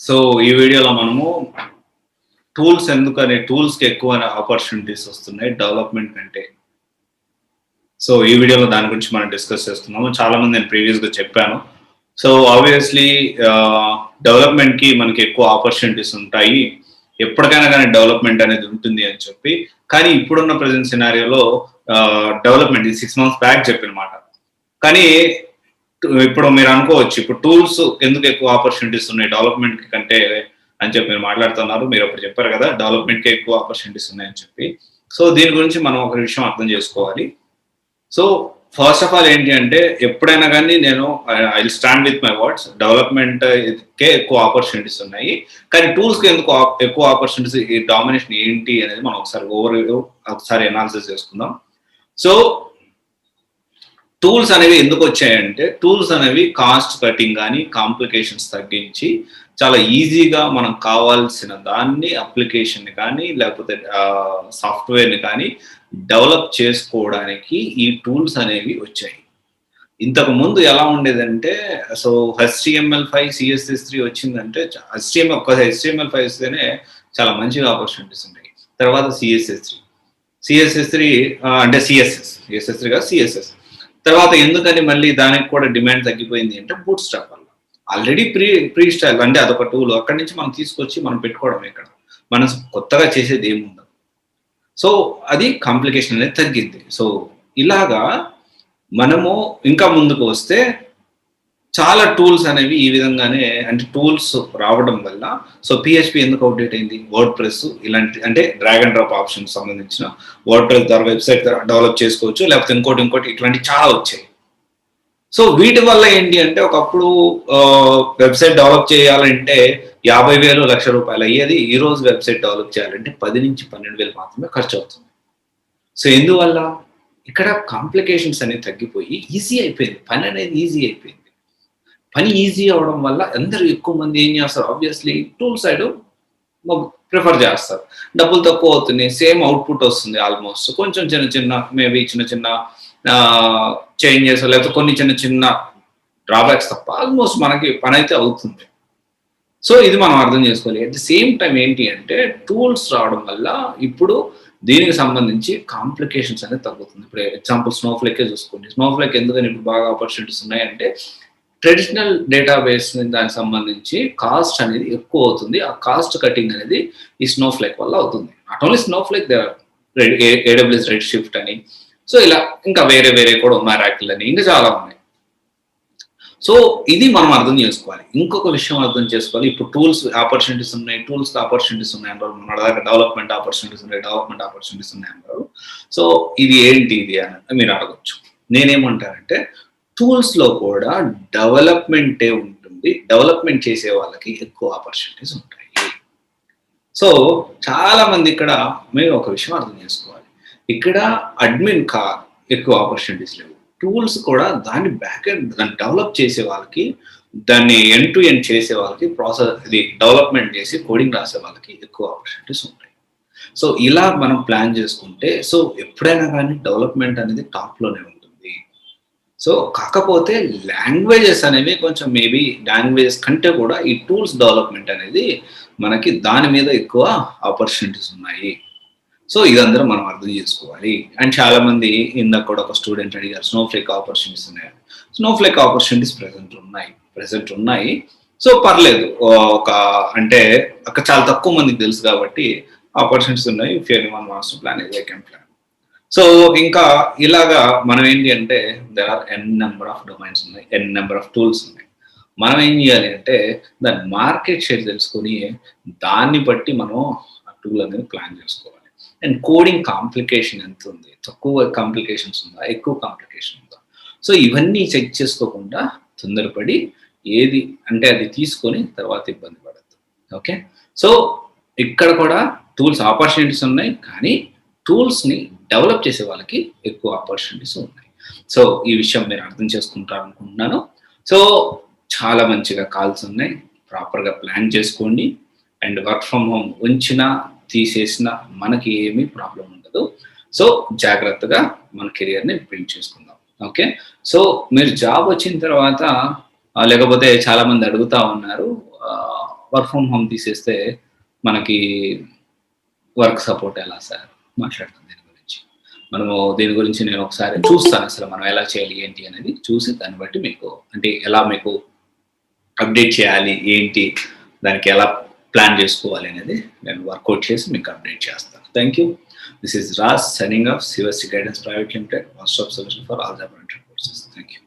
So ఈ వీడియోలో మనము టూల్స్ ఎందుకని టూల్స్కి ఎక్కువ ఆపర్చునిటీస్ వస్తున్నాయి డెవలప్మెంట్ కంటే. సో ఈ వీడియోలో దాని గురించి మనం డిస్కస్ చేస్తున్నాము. చాలా మంది నేను ప్రీవియస్గా చెప్పాను. సో ఆబ్వియస్లీ డెవలప్మెంట్కి మనకి ఎక్కువ ఆపర్చునిటీస్ ఉంటాయి, ఎప్పటికైనా కానీ డెవలప్మెంట్ అనేది ఉంటుంది అని చెప్పి. కానీ ఇప్పుడున్న ప్రజెంట్ సినారియోలో డెవలప్మెంట్ 6 months బ్యాక్ చెప్పిన మాట. కానీ ఇప్పుడు మీరు అనుకోవచ్చు, ఇప్పుడు టూల్స్ ఎందుకు ఎక్కువ ఆపర్చునిటీస్ ఉన్నాయి డెవలప్మెంట్ కంటే అని చెప్పి మీరు మాట్లాడుతున్నారు. మీరు అప్పుడు చెప్పారు కదా డెవలప్మెంట్కి ఎక్కువ ఆపర్చునిటీస్ ఉన్నాయని చెప్పి. సో దీని గురించి మనం ఒక విషయం అర్థం చేసుకోవాలి. సో ఫస్ట్ ఆఫ్ ఆల్ ఏంటి అంటే, ఎప్పుడైనా కానీ నేను I will stand with my words, డెవలప్మెంట్కే ఎక్కువ ఆపర్చునిటీస్ ఉన్నాయి. కానీ టూల్స్కి ఎందుకు ఎక్కువ ఆపర్చునిటీస్, ఈ డామినేషన్ ఏంటి అనేది మనం ఒకసారి అనాలిసిస్ చేసుకుందాం. సో టూల్స్ అనేవి ఎందుకు వచ్చాయంటే, టూల్స్ అనేవి కాస్ట్ కటింగ్ కానీ కాంప్లికేషన్స్ తగ్గించి చాలా ఈజీగా మనం కావాల్సిన దాన్ని అప్లికేషన్ కానీ లేకపోతే సాఫ్ట్వేర్ని కానీ డెవలప్ చేసుకోవడానికి ఈ టూల్స్ అనేవి వచ్చాయి. ఇంతకు ముందు ఎలా ఉండేదంటే, సో HTML5 CSS3 వచ్చిందంటే HTML5 వస్తేనే చాలా మంచిగా ఆపర్చునిటీస్ ఉంటాయి. తర్వాత CSS3 అంటే CSS3 కాదు CSS. తర్వాత ఎందుకని మళ్ళీ దానికి కూడా డిమాండ్ తగ్గిపోయింది అంటే, బూట్ స్ట్రాప్ వల్ల. ఆల్రెడీ ప్రీ స్టైల్ అంటే అదొక టూల్, అక్కడి నుంచి మనం తీసుకొచ్చి మనం పెట్టుకోవడం, ఇక్కడ మనం కొత్తగా చేసేది ఏముండదు. సో అది కాంప్లికేషన్ అనేది తగ్గింది. సో ఇలాగా మనము ఇంకా ముందుకు వస్తే చాలా టూల్స్ అనేవి ఈ విధంగానే, అంటే టూల్స్ రావడం వల్ల, సో PHP ఎందుకు అవుట్డేట్ అయింది, వర్డ్ ప్రెస్ ఇలాంటి అంటే డ్రాగ్ అండ్ డ్రాప్ ఆప్షన్ సంబంధించిన వర్డ్ ప్రెస్ ద్వారా వెబ్సైట్ డెవలప్ చేసుకోవచ్చు, లేకపోతే ఇంకోటి ఇట్లాంటి చాలా వచ్చాయి. సో వీటి వల్ల ఏంటి అంటే, ఒకప్పుడు వెబ్సైట్ డెవలప్ చేయాలంటే 50,000 1,00,000 అయ్యేది. ఈ రోజు వెబ్సైట్ డెవలప్ చేయాలంటే 10 నుంచి 12,000 మాత్రమే ఖర్చు అవుతుంది. సో ఎందువల్ల, ఇక్కడ కాంప్లికేషన్స్ అనేవి తగ్గిపోయి ఈజీ అయిపోయింది, పని అనేది ఈజీ అయిపోయింది. పని ఈజీ అవడం వల్ల అందరూ ఎక్కువ మంది ఏం చేస్తారు, ఆబ్వియస్లీ టూల్ సైడ్ ప్రిఫర్ చేస్తారు. డబ్బులు తక్కువ అవుతున్నాయి, సేమ్ అవుట్పుట్ వస్తుంది ఆల్మోస్ట్. కొంచెం మేబీ చిన్న చేంజెస్ లేకపోతే కొన్ని చిన్న డ్రాబ్యాక్స్ తప్ప ఆల్మోస్ట్ మనకి పని అయితే అవుతుంది. సో ఇది మనం అర్థం చేసుకోవాలి. అట్ ది సేమ్ టైం ఏంటి అంటే, టూల్స్ రావడం వల్ల ఇప్పుడు దీనికి సంబంధించి కాంప్లికేషన్స్ అనేది తగ్గుతుంది. ఇప్పుడు ఎగ్జాంపుల్ స్నోఫ్లేకే చూసుకోండి. స్నోఫ్లేక్ ఎందుకని ఇప్పుడు బాగా ఆపర్చునిటీస్ ఉన్నాయంటే, ట్రెడిషనల్ డేటాబేస్ దానికి సంబంధించి కాస్ట్ అనేది ఎక్కువ అవుతుంది. ఆ కాస్ట్ కటింగ్ అనేది ఈ స్నోఫ్లేక్ వల్ల అవుతుంది. Not only Snowflake, AWS red shift అని, సో ఇలా ఇంకా వేరే కూడా ఉన్నాయి, ర్యాకిల్ అని, ఇంకా చాలా ఉన్నాయి. సో ఇది మనం అర్థం చేసుకోవాలి. ఇంకొక విషయం అర్థం చేసుకోవాలి, ఇప్పుడు టూల్స్ ఆపర్చునిటీస్ ఉన్నాయి, టూల్స్కి ఆపర్చునిటీస్ ఉన్నాయి అంటారు. మన దగ్గర డెవలప్మెంట్ ఆపర్చునిటీస్ ఉన్నాయి అంటారు. సో ఇది ఏంటి ఇది అని మీరు అడగచ్చు. నేనేమంటానంటే, టూల్స్లో కూడా డెవలప్మెంటే ఉంటుంది, డెవలప్మెంట్ చేసే వాళ్ళకి ఎక్కువ ఆపర్చునిటీస్ ఉంటాయి. సో చాలా మంది ఇక్కడ మేము ఒక విషయం అర్థం చేసుకోవాలి, ఇక్కడ అడ్మిన్ ఎక్కువ ఆపర్చునిటీస్ లేవు. టూల్స్ కూడా దాన్ని దాన్ని డెవలప్ చేసే వాళ్ళకి, దాన్ని ఎండ్ టు ఎండ్ చేసే వాళ్ళకి, ఇది డెవలప్మెంట్ చేసి కోడింగ్ రాసే వాళ్ళకి ఎక్కువ ఆపర్చునిటీస్ ఉంటాయి. సో ఇలా మనం ప్లాన్ చేసుకుంటే, సో ఎప్పుడైనా కానీ డెవలప్మెంట్ అనేది టాప్లోనే ఉంటుంది. సో కాకపోతే లాంగ్వేజెస్ అనేవి కొంచెం మేబీ లాంగ్వేజెస్ కంటే కూడా ఈ టూల్స్ డెవలప్మెంట్ అనేది మనకి దాని మీద ఎక్కువ ఆపర్చునిటీస్ ఉన్నాయి. సో ఇదందరూ మనం అర్థం చేసుకోవాలి. అండ్ చాలా మంది ఇందాక కూడా ఒక స్టూడెంట్ అడిగారు, స్నోఫ్లేక్ ఆపర్చునిటీస్ ఉన్నాయి. స్నోఫ్లేక్ ఆపర్చునిటీస్ ప్రెసెంట్ ఉన్నాయి. సో పర్లేదు, అంటే చాలా తక్కువ మందికి తెలుసు కాబట్టి ఆపర్చునిటీస్ ఉన్నాయి. If anyone wants to plan, they can plan. So ఇంకా ఇలాగా మనం ఏంటి అంటే, there are n number of domains ఉన్నాయి, n నెంబర్ ఆఫ్ టూల్స్ ఉన్నాయి. మనం ఏం చేయాలి అంటే, దాని మార్కెట్ షేర్ తెలుసుకొని దాన్ని బట్టి మనం ఆ టూల్ అనేది ప్లాన్ చేసుకోవాలి. అండ్ కోడింగ్ కాంప్లికేషన్ ఎంత ఉంది, తక్కువ కాంప్లికేషన్స్ ఉందా, ఎక్కువ కాంప్లికేషన్ ఉందా, సో ఇవన్నీ చెక్ చేసుకోకుండా తొందరపడి ఏది అంటే అది తీసుకొని తర్వాత ఇబ్బంది పడద్దు. ఓకే, సో ఇక్కడ కూడా టూల్స్ ఆపర్చునిటీస్ ఉన్నాయి, కానీ టూల్స్ని డెవలప్ చేసే వాళ్ళకి ఎక్కువ ఆపర్చునిటీస్ ఉన్నాయి. సో ఈ విషయం మీరు అర్థం చేసుకుంటారు అనుకుంటున్నాను. సో చాలా మంచిగా కాల్స్ ఉన్నాయి, ప్రాపర్గా ప్లాన్ చేసుకోండి. అండ్ వర్క్ ఫ్రమ్ హోమ్ ఉంచినా తీసేసిన మనకి ఏమీ ప్రాబ్లం ఉండదు. సో జాగ్రత్తగా మన కెరియర్ని బిల్డ్ చేసుకుందాం. ఓకే, సో మీరు జాబ్ వచ్చిన తర్వాత లేకపోతే చాలా మంది అడుగుతా ఉన్నారు, వర్క్ ఫ్రమ్ హోమ్ తీసేస్తే మనకి వర్క్ సపోర్ట్ ఎలా సార్ మాట్లాడతాం దీని గురించి. మనము దీని గురించి నేను ఒకసారి చూస్తాను అసలు మనం ఎలా చేయాలి ఏంటి అనేది చూసి దాన్ని బట్టి మీకు అంటే ఎలా మీకు అప్డేట్ చేయాలి ఏంటి దానికి ఎలా ప్లాన్ చేసుకోవాలి అనేది నేను వర్కౌట్ చేసి మీకు అప్డేట్ చేస్తాను. Thank you. This is Raj signing off సివస్సి guidance private limited, one stop solution for all job oriented courses. Thank you.